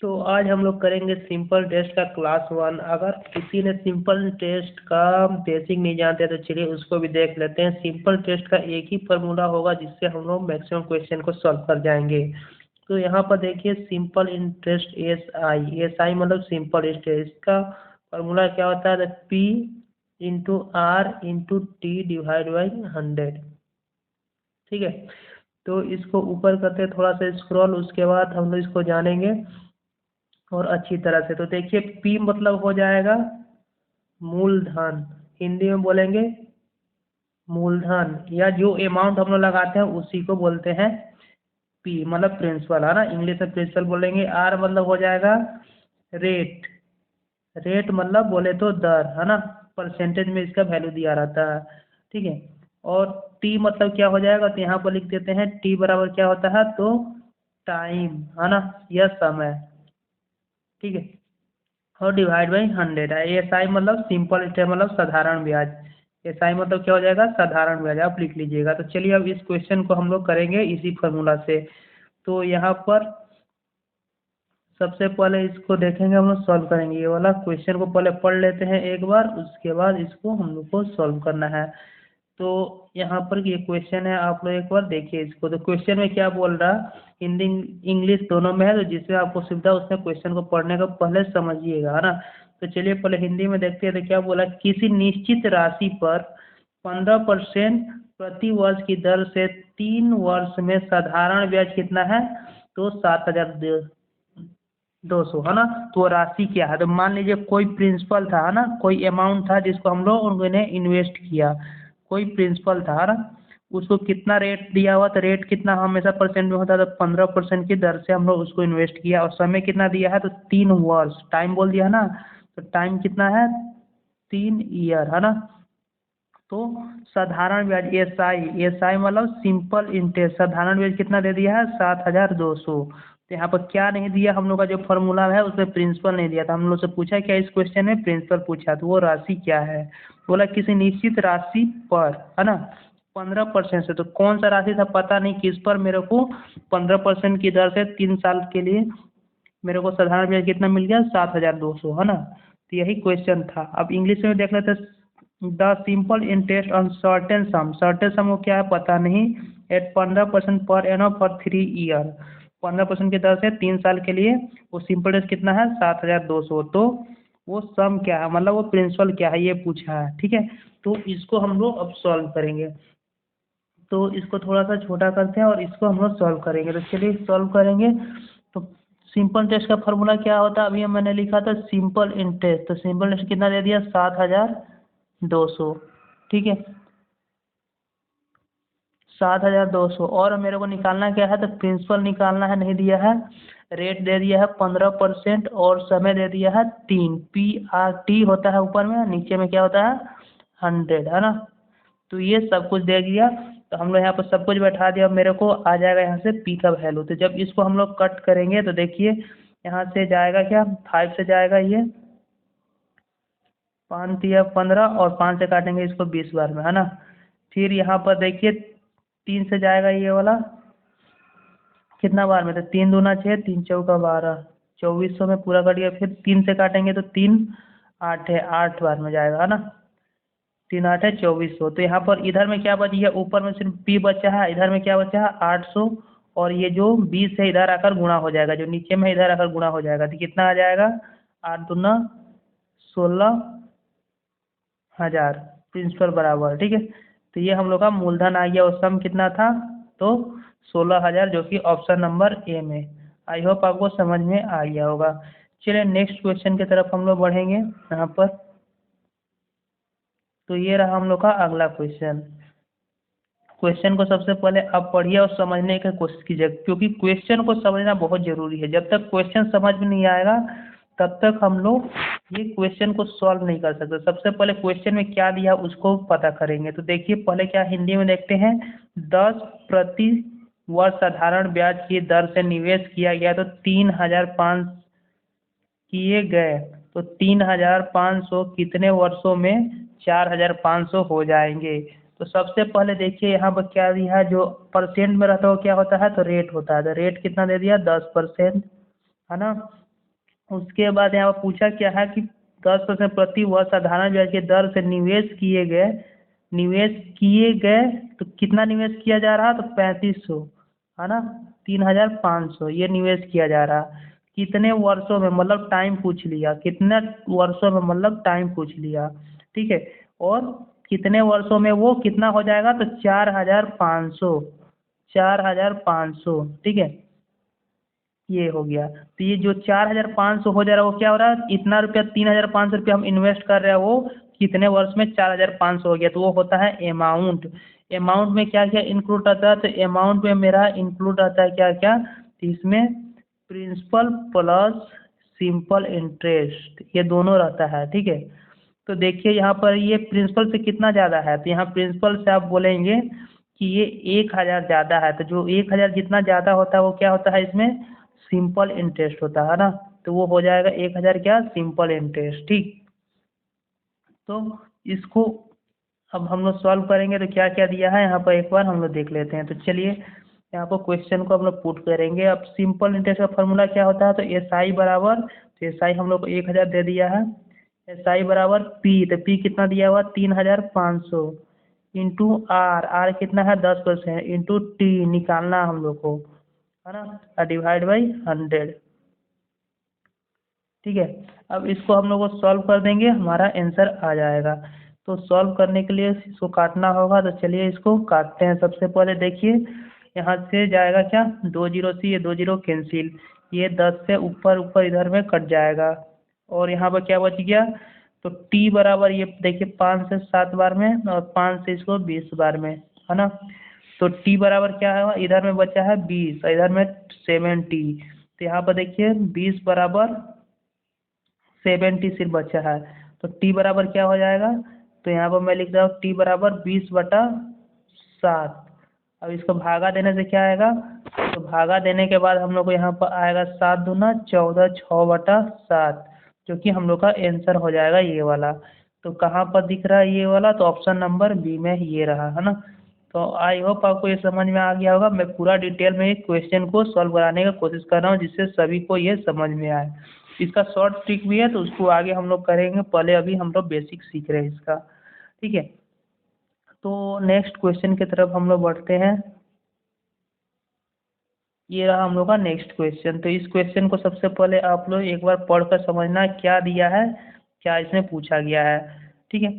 तो आज हम लोग करेंगे सिंपल टेस्ट का क्लास 1। अगर किसी ने सिंपल टेस्ट का बेसिक नहीं जानते तो चलिए उसको भी देख लेते हैं। सिंपल टेस्ट का एक ही फार्मूला होगा जिससे हम लोग मैक्सिमम क्वेश्चन को सॉल्व कर जाएंगे। तो यहाँ पर देखिए सिंपल इंटरेस्ट एस आई मतलब सिंपल इंटरेस्ट। इसका फार्मूला क्या होता है? P into R into T divide by 100। ठीक है, तो इसको ऊपर करते हैं थोड़ा सा स्क्रॉल, उसके बाद हम लोग इसको जानेंगे और अच्छी तरह से। तो देखिए पी मतलब हो जाएगा मूलधन, हिंदी में बोलेंगे मूलधन, या जो अमाउंट हम लोग लगाते हैं उसी को बोलते हैं पी मतलब प्रिंसिपल, है ना। इंग्लिश में प्रिंसिपल बोलेंगे। आर मतलब हो जाएगा रेट, रेट मतलब बोले तो दर, है ना। परसेंटेज में इसका वैल्यू दिया रहता है, ठीक है। और टी मतलब क्या हो जाएगा? तो यहाँ पर लिख देते हैं टी बराबर क्या होता है, तो टाइम, है ना, यह समय, ठीक है। और डिवाइड बाई 100 है। एस आई मतलब सिंपल इंटरेस्ट मतलब साधारण ब्याज। एस आई मतलब क्या हो जाएगा? साधारण ब्याज। आप लिख लीजिएगा। तो चलिए अब इस क्वेश्चन को हम लोग करेंगे इसी फार्मूला से। तो यहाँ पर सबसे पहले इसको देखेंगे, हम लोग सॉल्व करेंगे। ये वाला क्वेश्चन को पहले पढ़ लेते हैं एक बार, उसके बाद इसको हम लोग को सॉल्व करना है। तो यहाँ पर ये क्वेश्चन है, आप लोग एक बार देखिए इसको। तो क्वेश्चन में क्या बोल रहा है, हिंदी इंग्लिश दोनों में है, तो जिसमें आपको सुविधा उसमें क्वेश्चन को पढ़ने का पहले समझिएगा, है ना। तो चलिए पहले हिंदी में देखते हैं। तो क्या बोला, किसी निश्चित राशि पर 15% प्रति वर्ष की दर से 3 वर्ष में साधारण ब्याज कितना है? तो 7,200, है ना। तो राशि क्या है? तो मान लीजिए कोई प्रिंसिपल था, है ना, कोई अमाउंट था जिसको हम लोग ने इन्वेस्ट किया। कोई प्रिंसिपल था, है ना, उसको कितना रेट दिया हुआ, तो रेट कितना हमेशा परसेंट में होता है, तो 15% की दर से हम लोग उसको इन्वेस्ट किया। और समय कितना दिया है? तो 3 वर्ष, टाइम बोल दिया है ना। तो टाइम कितना है? 3 ईयर, है ना। तो साधारण ब्याज एस आई मतलब सिंपल इंटरेस्ट, साधारण ब्याज कितना दे दिया है? 7,200। तो यहाँ पर क्या नहीं दिया, हम लोग का जो फॉर्मूला है उसमें प्रिंसिपल नहीं दिया था। हम लोग से पूछा क्या, इस क्वेश्चन में प्रिंसिपल पूछा, तो वो राशि क्या है? बोला किसी निश्चित राशि पर, है ना, 15% से। तो कौन सा राशि था पता नहीं, किस पर मेरे को 15% की दर से 3 साल के लिए मेरे को साधारण ब्याज कितना मिल गया? 7,200, है ना। तो यही क्वेश्चन था। अब इंग्लिश में देख लेते हैं। The simple interest on certain some, certain सम को क्या है पता नहीं, eight 15% per annum for 3 year. 15% की दर से 3 साल के लिए वो सिंपल इंटरेस्ट कितना है? 7,200। तो वो सम क्या है, मतलब वो प्रिंसिपल क्या है, ये पूछा है, ठीक है। तो इसको हम लोग अब सॉल्व करेंगे। तो इसको थोड़ा सा छोटा करते हैं और इसको हम लोग सॉल्व करेंगे। तो चलिए सॉल्व करेंगे। तो सिंपल इंटरेस्ट का फार्मूला क्या होता है, अभी मैंने लिखा था सिंपल इंटरेस्ट। तो सिंपल इंटरेस्ट कितना दे दिया? 7,200, ठीक है, 7,200। और मेरे को निकालना क्या है, तो प्रिंसिपल निकालना है, नहीं दिया है। रेट दे दिया है 15% और समय दे दिया है 3। पी आर टी होता है ऊपर में, नीचे में क्या होता है? 100, है ना। तो ये सब कुछ दे दिया। तो हम लोग यहाँ पर सब कुछ बैठा दिया। मेरे को आ जाएगा यहाँ से पी का वैल्यू। तो जब इसको हम लोग कट करेंगे तो देखिए यहाँ से जाएगा क्या, 5 से जाएगा ये, 5 दिया 15, और 5 से काटेंगे इसको 20 बार में, है ना। फिर यहाँ पर देखिए 3 से जाएगा ये वाला, कितना बार में? तो 3 दूना 6, 3 चौका 12, 2400 में पूरा कट गया। फिर 3 से काटेंगे तो 3 8 है, 8 बार में जाएगा, है ना। 3 8 है 2400। तो यहाँ पर इधर में क्या बची है? ऊपर में सिर्फ पी बचा है, इधर में क्या बचा है? 800। और ये जो 20 है इधर आकर गुणा हो जाएगा, जो नीचे में इधर आकर गुणा हो जाएगा। तो कितना आ जाएगा? 8 दूना 16,000 प्रिंसिपल बराबर, ठीक है। तो ये हम लोग का मूलधन आ गया। और सम कितना था? तो 16,000, जो कि ऑप्शन नंबर ए में। आई होप आपको समझ में आ गया होगा। चलिए नेक्स्ट क्वेश्चन की तरफ हम लोग बढ़ेंगे यहाँ पर। तो ये रहा हम लोग का अगला क्वेश्चन। क्वेश्चन को सबसे पहले आप पढ़िए और समझने की कोशिश कीजिए, क्योंकि क्वेश्चन को समझना बहुत ज़रूरी है। जब तक क्वेश्चन समझ में नहीं आएगा तब तक हम लोग ये क्वेश्चन को सॉल्व नहीं कर सकते। सबसे पहले क्वेश्चन में क्या दिया उसको पता करेंगे। तो देखिए पहले क्या, हिंदी में देखते हैं। 10 प्रति वर्ष साधारण ब्याज की दर से निवेश किया गया, तो 3,500 किए गए। तो 3,500 कितने वर्षों में 4,500 हो जाएंगे? तो सबसे पहले देखिए यहाँ पर क्या दिया है, जो परसेंट में रहता है वो क्या होता है? तो रेट होता है। तो रेट कितना दे दिया? 10%, है ना। उसके बाद यहाँ पर पूछा क्या है कि 10% प्रति वर्ष साधारण ब्याज के दर से निवेश किए गए तो कितना निवेश किया जा रहा, तो 3500, है ना, 3500 ये निवेश किया जा रहा। कितने वर्षों में, मतलब टाइम पूछ लिया, कितने वर्षों में मतलब टाइम पूछ लिया, ठीक है। और कितने वर्षों में वो कितना हो जाएगा, तो 4500, ठीक है। ये हो गया। तो ये जो 4500 हो जा रहा है वो क्या हो रहा है, इतना रुपया 3500 रुपया हम इन्वेस्ट कर रहे हैं, वो कितने वर्ष में 4500 हो गया, तो वो होता है अमाउंट। अमाउंट में क्या क्या इंक्लूड रहता है, तो अमाउंट में मेरा इंक्लूड रहता है क्या क्या, तो इसमें प्रिंसिपल प्लस सिंपल इंटरेस्ट ये दोनों रहता है, ठीक है। तो देखिए यहाँ पर ये प्रिंसिपल से कितना ज़्यादा है, तो यहाँ प्रिंसिपल से आप बोलेंगे कि ये 1000 ज़्यादा है, तो जो 1000 जितना ज़्यादा होता है वो क्या होता है, इसमें सिंपल इंटरेस्ट होता है ना। तो वो हो जाएगा 1000 क्या, सिंपल इंटरेस्ट, ठीक। तो इसको अब हम लोग सॉल्व करेंगे तो क्या क्या दिया है यहाँ पर एक बार हम लोग देख लेते हैं। तो चलिए यहाँ पर क्वेश्चन को हम लोग पुट करेंगे। अब सिंपल इंटरेस्ट का फॉर्मूला क्या होता है, तो एस आई बराबर, तो एस आई हम लोग को 1000 दे दिया है, एस आई बराबर पी, तो पी कितना दिया हुआ 3500 इंटू आर कितना है 10% इंटू टी निकालना हम लोग को, है ना, डिवाइड बाई 100, ठीक है। अब इसको हम लोग को सॉल्व कर देंगे, हमारा आंसर आ जाएगा। तो सॉल्व करने के लिए इसको काटना होगा, तो चलिए इसको काटते हैं। सबसे पहले देखिए यहाँ से जाएगा क्या, 2 जीरो से ये 2 जीरो कैंसिल, ये 10 से ऊपर ऊपर इधर में कट जाएगा, और यहाँ पर क्या बच गया, तो टी बराबर ये देखिए 5 से 7 बार में और 5 से इसको 20 बार में, है ना। तो टी बराबर क्या है, इधर में बचा है 20 और इधर में 70, तो यहाँ पर देखिए 20 बराबर 70 सिर्फ बचा है, तो टी बराबर क्या हो जाएगा, तो यहाँ पर मैं लिख रहा हूँ टी बराबर 20/7। अब इसको भागा देने से क्या आएगा, तो भागा देने के बाद हम लोग को यहाँ पर आएगा 7 दूना 14, 6/7, जो कि हम लोग का आंसर हो जाएगा ये वाला। तो कहाँ पर दिख रहा है ये वाला, तो ऑप्शन नंबर बी में ये रहा, है ना। तो आई होप आपको ये समझ में आ गया होगा। मैं पूरा डिटेल में एक क्वेश्चन को सॉल्व कराने का कोशिश कर रहा हूँ जिससे सभी को ये समझ में आए। इसका शॉर्ट ट्रिक भी है, तो उसको आगे हम लोग करेंगे, पहले अभी हम लोग बेसिक सीख रहे हैं इसका, ठीक है। तो नेक्स्ट क्वेश्चन की तरफ हम लोग बढ़ते हैं। ये रहा हम लोग का नेक्स्ट क्वेश्चन। तो इस क्वेश्चन को सबसे पहले आप लोग एक बार पढ़कर समझना क्या दिया है, क्या इसमें पूछा गया है, ठीक है।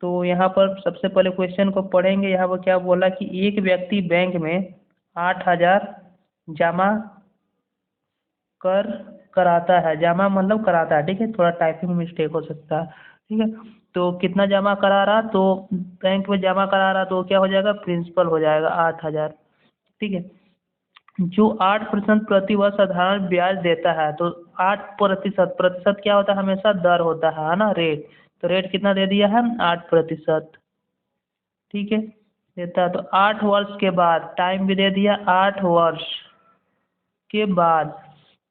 तो यहाँ पर सबसे पहले क्वेश्चन को पढ़ेंगे। यहाँ पर क्या बोला कि एक व्यक्ति बैंक में 8000 जमा कर कराता है, जमा मतलब कराता है, ठीक है, थोड़ा टाइपिंग मिस्टेक हो सकता है, ठीक है। तो कितना जमा करा रहा, तो बैंक में जमा करा रहा, तो क्या हो जाएगा, प्रिंसिपल हो जाएगा 8000, ठीक है। जो 8% प्रति वर्ष साधारण ब्याज देता है, तो 8%, प्रतिशत क्या होता है, हमेशा दर होता है ना, रेट। तो रेट कितना दे दिया है, 8%, ठीक है, देता है। तो 8 वर्ष के बाद, टाइम भी दे दिया, 8 वर्ष के बाद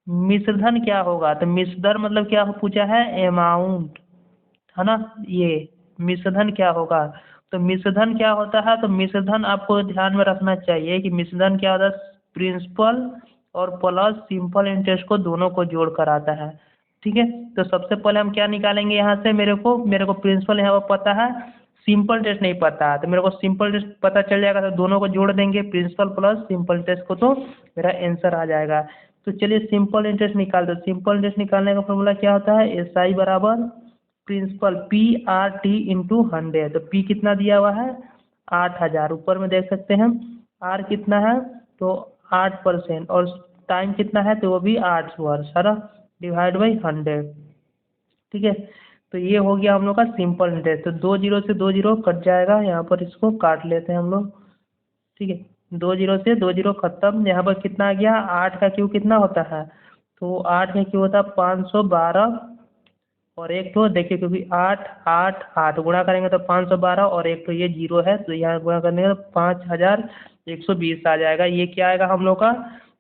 मिश्रधन क्या होगा, तो मिश्रधन मतलब क्या पूछा है, अमाउंट, है ना। ये मिश्रधन क्या होगा, तो मिश्रधन क्या होता है, तो मिश्रधन आपको ध्यान में रखना चाहिए कि मिश्रधन क्या होता है, प्रिंसिपल और प्लस सिंपल इंटरेस्ट को दोनों को जोड़ कर आता है, ठीक है। तो सबसे पहले हम क्या निकालेंगे यहाँ से, मेरे को प्रिंसिपल यहाँ पर पता है, सिंपल इंटरेस्ट नहीं पता है, तो मेरे को सिंपल इंटरेस्ट पता चल जाएगा, तो दोनों को जोड़ देंगे, प्रिंसिपल प्लस सिंपल इंटरेस्ट को, तो मेरा आंसर आ जाएगा। तो चलिए सिंपल इंटरेस्ट निकाल दो। सिंपल इंटरेस्ट निकालने का फॉर्मूला क्या होता है, एस आई बराबर principal P R T into 100। तो पी कितना दिया हुआ है, 8000, ऊपर में देख सकते हैं। आर कितना है, तो 8%, और टाइम कितना है, तो वो भी 8 वर्ष, है ना, डिवाइड बाई 100, ठीक है। तो ये हो गया हम लोग का सिंपल इंटरेस्ट। तो 2 जीरो से 2 जीरो कट जाएगा, यहाँ पर इसको काट लेते हैं हम लोग, ठीक है। 2 जीरो से 2 जीरो खत्म, यहाँ पर कितना आ गया, 8 का क्यू कितना होता है, तो 8 का क्यू होता है 512, और एक तो देखिए क्योंकि 8 8 8 गुणा करेंगे तो 512, और एक तो ये जीरो है, तो यहाँ गुणा करने का 5120 आ जाएगा। ये क्या आएगा हम लोग का,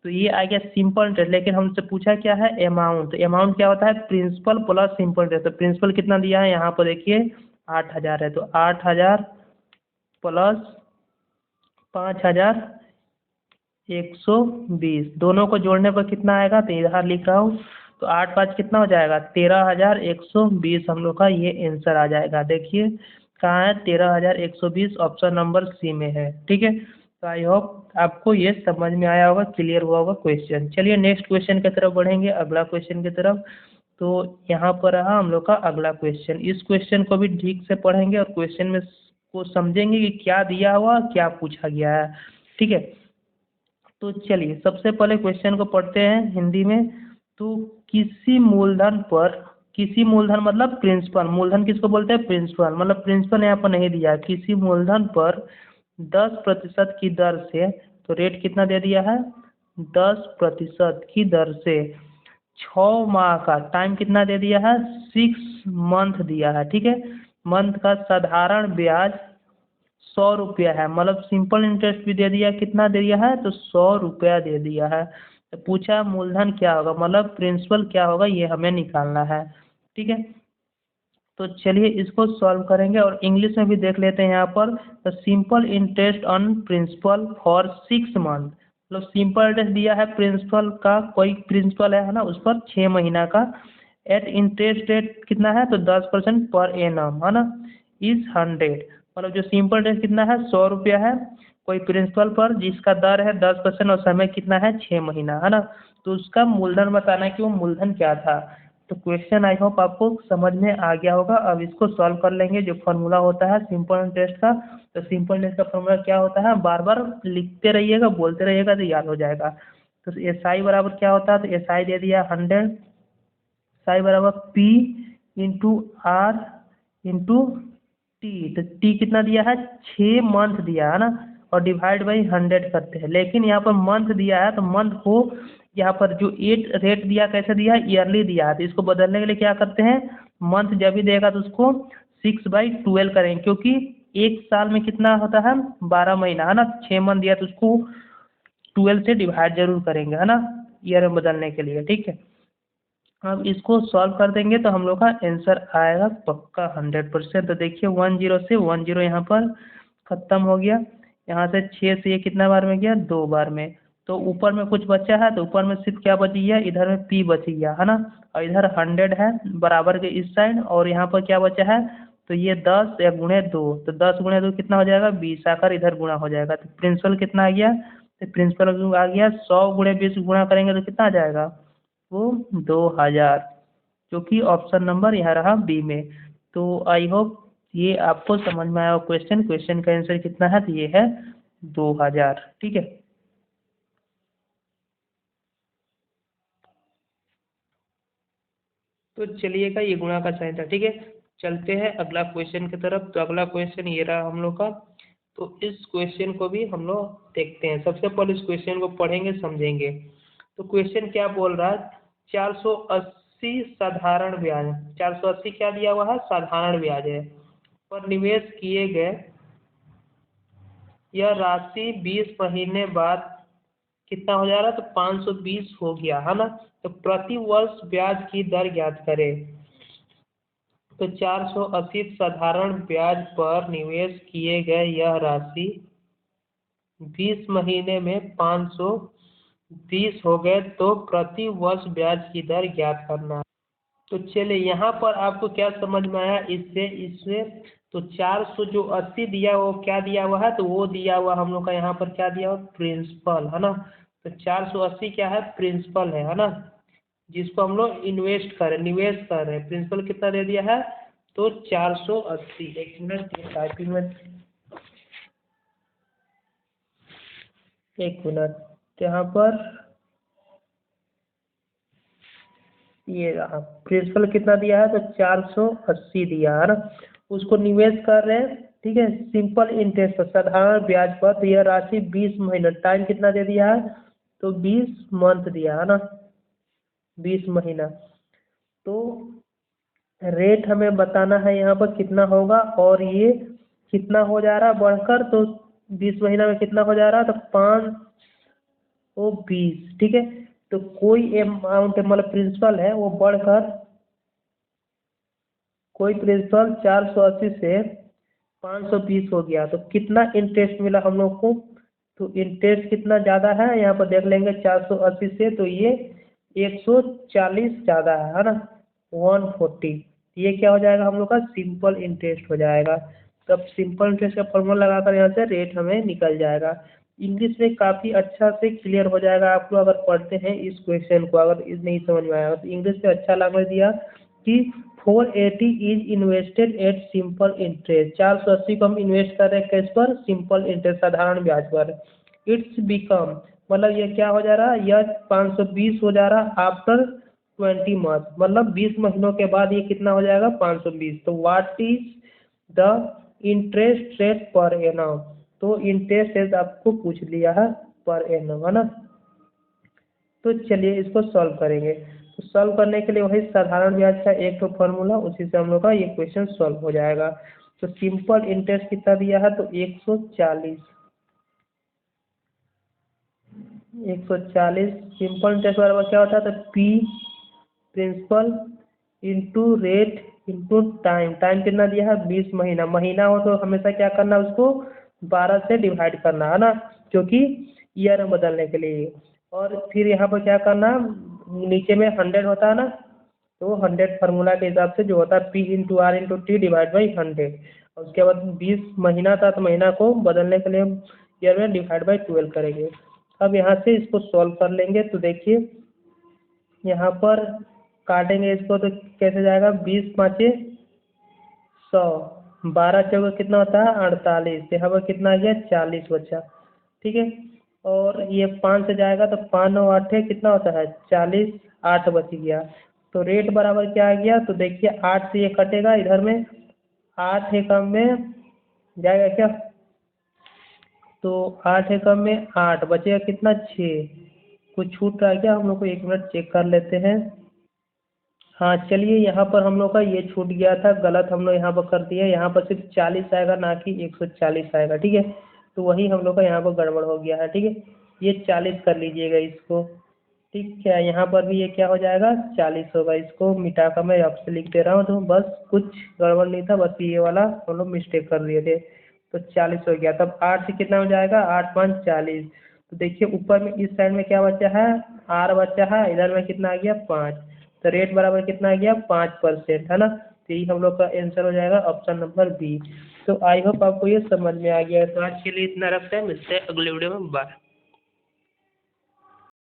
तो ये आ गया सिंपल इंटरेस्ट। लेकिन हमसे पूछा क्या है, अमाउंट। अमाउंट क्या होता है, प्रिंसिपल प्लस सिंपल इंटरेस्ट। तो प्रिंसिपल कितना दिया है, यहाँ पर देखिए 8000 है, तो 8000 प्लस 5120, दोनों को जोड़ने पर कितना आएगा, तो इधर लिख रहा हूँ, तो 8 5 कितना हो जाएगा 13,120 हम लोग का ये आंसर आ जाएगा। देखिए कहाँ है 13,120 ऑप्शन नंबर सी में है। ठीक है, तो आई होप आपको ये समझ में आया होगा, क्लियर हुआ होगा क्वेश्चन। चलिए नेक्स्ट क्वेश्चन की तरफ बढ़ेंगे, अगला क्वेश्चन की तरफ। तो यहाँ पर रहा हम लोग का अगला क्वेश्चन। इस क्वेश्चन को भी ठीक से पढ़ेंगे और क्वेश्चन में को समझेंगे कि क्या दिया हुआ क्या पूछा गया है। ठीक है, तो चलिए सबसे पहले क्वेश्चन को पढ़ते हैं हिंदी में। तो किसी मूलधन पर, किसी मूलधन मतलब प्रिंसिपल, मूलधन किसको बोलते हैं प्रिंसिपल, मतलब प्रिंसिपल यहाँ पर नहीं दिया, किसी मूलधन पर 10% की दर से, तो रेट कितना दे दिया है 10% की दर से 6 माह का टाइम कितना दे दिया है 6 मंथ दिया है। ठीक है, मंथ का साधारण ब्याज 100 रुपया है, मतलब सिंपल इंटरेस्ट भी दे दिया, कितना दे दिया है तो 100 रुपया दे दिया है। तो पूछा मूलधन क्या होगा, मतलब प्रिंसिपल क्या होगा ये हमें निकालना है। ठीक है, तो चलिए इसको सॉल्व करेंगे और इंग्लिश में भी देख लेते हैं यहाँ पर। The simple interest on principal for 6 month, मतलब सिंपल इंटरेस्ट दिया है प्रिंसिपल का, कोई प्रिंसिपल है ना उस पर 6 महीना का, एट इंटरेस्ट रेट कितना है तो 10% पर एनम है ना, इज 100, मतलब जो सिंपल इंटरेस्ट कितना है 100 रुपया है कोई प्रिंसिपल पर, जिसका दर है 10% और समय कितना है 6 महीना है ना, तो उसका मूलधन बताना है कि वो मूलधन क्या था। तो क्वेश्चन आई होप आपको समझ में आ गया होगा। अब इसको सॉल्व कर लेंगे। जो फॉर्मूला होता है सिंपल इंटरेस्ट का, तो सिंपल इंटरेस्ट का फॉर्मूला क्या होता है, बार बार लिखते रहिएगा बोलते रहिएगा तो याद हो जाएगा। तो एस आई बराबर क्या होता है, तो एस आई दे दिया 100, साई बराबर P into R into T, तो टी कितना दिया है 6 मंथ दिया है ना, और डिवाइड बाई 100 करते हैं। लेकिन यहाँ पर मंथ दिया है तो मंथ को यहाँ पर जो 8 रेट दिया कैसे दिया है ईयरली दिया है, तो इसको बदलने के लिए क्या करते हैं, मंथ जब भी देगा तो उसको 6/12 करेंगे, क्योंकि एक साल में कितना होता है 12 महीना है ना, 6 मंथ दिया तो उसको 12 से डिवाइड जरूर करेंगे है ना, ईयर में बदलने के लिए। ठीक है, अब इसको सॉल्व कर देंगे तो हम लोग का आंसर आएगा पक्का 100%। तो देखिए 10 से 10 यहाँ पर ख़त्म हो गया, यहाँ से 6 से ये कितना बार में गया 2 बार में, तो ऊपर में कुछ बचा है, तो ऊपर में सिर्फ क्या बच गया, इधर में पी बच गया है ना, और इधर 100 है बराबर के इस साइड, और यहाँ पर क्या बचा है तो ये 10 या गुणे 2, तो 10 गुणे 2 कितना हो जाएगा 20, आकर इधर गुणा हो जाएगा, तो प्रिंसिपल कितना आ गया, तो प्रिंसिपल आ गया 100 गुणे 20 गुणा करेंगे तो कितना आ जाएगा वो 2000, जो कि ऑप्शन नंबर यहाँ रहा बी में। तो आई होप ये आपको समझ में आया क्वेश्चन। क्वेश्चन का आंसर कितना है, तो ये है 2000। ठीक है, तो चलिएगा ये गुणा का साइन था। ठीक है, चलते हैं अगला क्वेश्चन की तरफ। तो अगला क्वेश्चन ये रहा हम लोग का। तो इस क्वेश्चन को भी हम लोग देखते हैं। सबसे पहले इस क्वेश्चन को पढ़ेंगे समझेंगे। तो क्वेश्चन क्या बोल रहा है, 480 साधारण ब्याज, 480 क्या दिया हुआ है साधारण ब्याज है, पर निवेश किए गए यह राशि 20 महीने बाद कितना हो जा रहा है, तो 520 हो गया है ना। तो प्रति वर्ष ब्याज की दर ज्ञात करें। तो 480 साधारण ब्याज पर निवेश किए गए यह राशि 20 महीने में 520 हो गए, तो प्रति वर्ष ब्याज की दर ज्ञात करना। तो चलिए यहाँ पर आपको क्या समझ में आया इससे, तो 400 जो 80 दिया वो क्या दिया हुआ है, तो वो दिया हुआ हम लोग का यहाँ पर क्या दिया हुआ प्रिंसिपल है ना। तो 480 क्या है प्रिंसिपल है ना, जिसको हम लोग इन्वेस्ट कर रहे हैं, निवेश कर रहे हैं। प्रिंसिपल कितना दे दिया है तो 480। एक मिनट टाइपिंग में, एक मिनट यहाँ पर ये रहा प्रिंसिपल कितना दिया है तो 480 दिया है ना, उसको निवेश कर रहे हैं। ठीक है, सिंपल इंटरेस्ट पर साधारण ब्याज पर, तो यह राशि 20 महीना, टाइम कितना दे दिया है तो 20 मंथ दिया है ना, 20 महीना। तो रेट हमें बताना है यहाँ पर कितना होगा, और ये कितना हो जा रहा है बढ़कर, तो 20 महीना में कितना हो जा रहा है तो 520। ठीक है, तो कोई अमाउंट मतलब प्रिंसिपल है वो बढ़कर, कोई प्रिंसिपल 480 से 520 हो गया, तो कितना इंटरेस्ट मिला हम लोग को, तो इंटरेस्ट कितना ज़्यादा है यहाँ पर देख लेंगे 480 से, तो ये 140 ज़्यादा है ना, 140। ये क्या हो जाएगा हम लोग का सिंपल इंटरेस्ट हो जाएगा। तब सिंपल इंटरेस्ट का फॉर्मूला लगाकर यहाँ से रेट हमें निकल जाएगा। इंग्लिश में काफ़ी अच्छा से क्लियर हो जाएगा आप लोग अगर पढ़ते हैं इस क्वेश्चन को, अगर नहीं समझ में आया तो इंग्लिश में अच्छा लैंग्वेज दिया कि 480 is invested at simple interest. 480 को हम इन्वेस्ट कर रहे हैं किस पर, सिंपल इंटरेस्ट साधारण ब्याज पर। इट्स बिकम मतलब ये क्या हो जा रहा है, यह 520 हो जा रहा आफ्टर 20 मंथ, मतलब 20 महीनों के बाद ये कितना हो जाएगा 520। तो what is the interest rate per annum, तो इंटरेस्ट रेट आपको पूछ लिया है पर एनम, है ना। तो चलिए इसको सॉल्व करेंगे। तो सॉल्व करने के लिए वही साधारण ब्याज का एक तो फॉर्मूला, उसी से हम लोग का ये क्वेश्चन सॉल्व हो जाएगा। तो सिंपल इंटरेस्ट कितना दिया है, तो 140 सिंपल इंटरेस्ट बराबर क्या होता है, तो P principal into rate into time. Time कितना दिया है 20 महीना, महीना हो तो हमेशा क्या करना है उसको 12 से डिवाइड करना है ना, क्योंकि ईयर में बदलने के लिए। और फिर यहाँ पर क्या करना, नीचे में 100 होता है ना, तो 100 फार्मूला के हिसाब से जो होता है P into R into T divide by 100। और उसके बाद 20 महीना था तो महीना को बदलने के लिए हम ईयर में डिवाइड बाई 12 करेंगे। अब यहाँ से इसको सॉल्व कर लेंगे। तो देखिए यहाँ पर काटेंगे इसको तो कैसे जाएगा, 20 पाँचे 100, 12 चौके कितना होता है 48, यहाँ पर कितना आ गया 40 बचा, ठीक है। और ये 5 से जाएगा तो 5 9 8 कितना होता है 40, 8 बच गया। तो रेट बराबर क्या आ गया, तो देखिए 8 से ये कटेगा इधर में, 8 एकम में जाएगा क्या, तो 8 एकम में 8 बचेगा कितना 6। कुछ छूट रहा है क्या, हम लोग को 1 मिनट चेक कर लेते हैं। हाँ चलिए यहाँ पर हम लोग का ये छूट गया था, गलत हम लोग यहाँ पर कर दिए, यहाँ पर सिर्फ 40 आएगा ना कि 140 आएगा, ठीक है। तो वही हम लोग का यहाँ पर गड़बड़ हो गया है, ठीक है। ये 40 कर लीजिएगा इसको, ठीक है। यहाँ पर भी ये क्या हो जाएगा 40 होगा, इसको मिटा कर मैं आपसे लिख दे रहा हूँ। तो बस कुछ गड़बड़ नहीं था, बस ये वाला हम लोग मिस्टेक कर लिए थे। तो 40 हो गया। तब 8 से कितना हो जाएगा, 8 5 40। तो देखिए ऊपर में इस साइड में क्या बचा है, आर बचा है, इधर में कितना आ गया 5। तो रेट बराबर कितना आ गया 5%, है ना। तो यही हम लोग का आंसर हो जाएगा ऑप्शन नंबर बी। तो आई होप आपको ये समझ में आ गया। तो आज के लिए इतना रखते हैं, मिलते हैं अगले वीडियो में, बाय।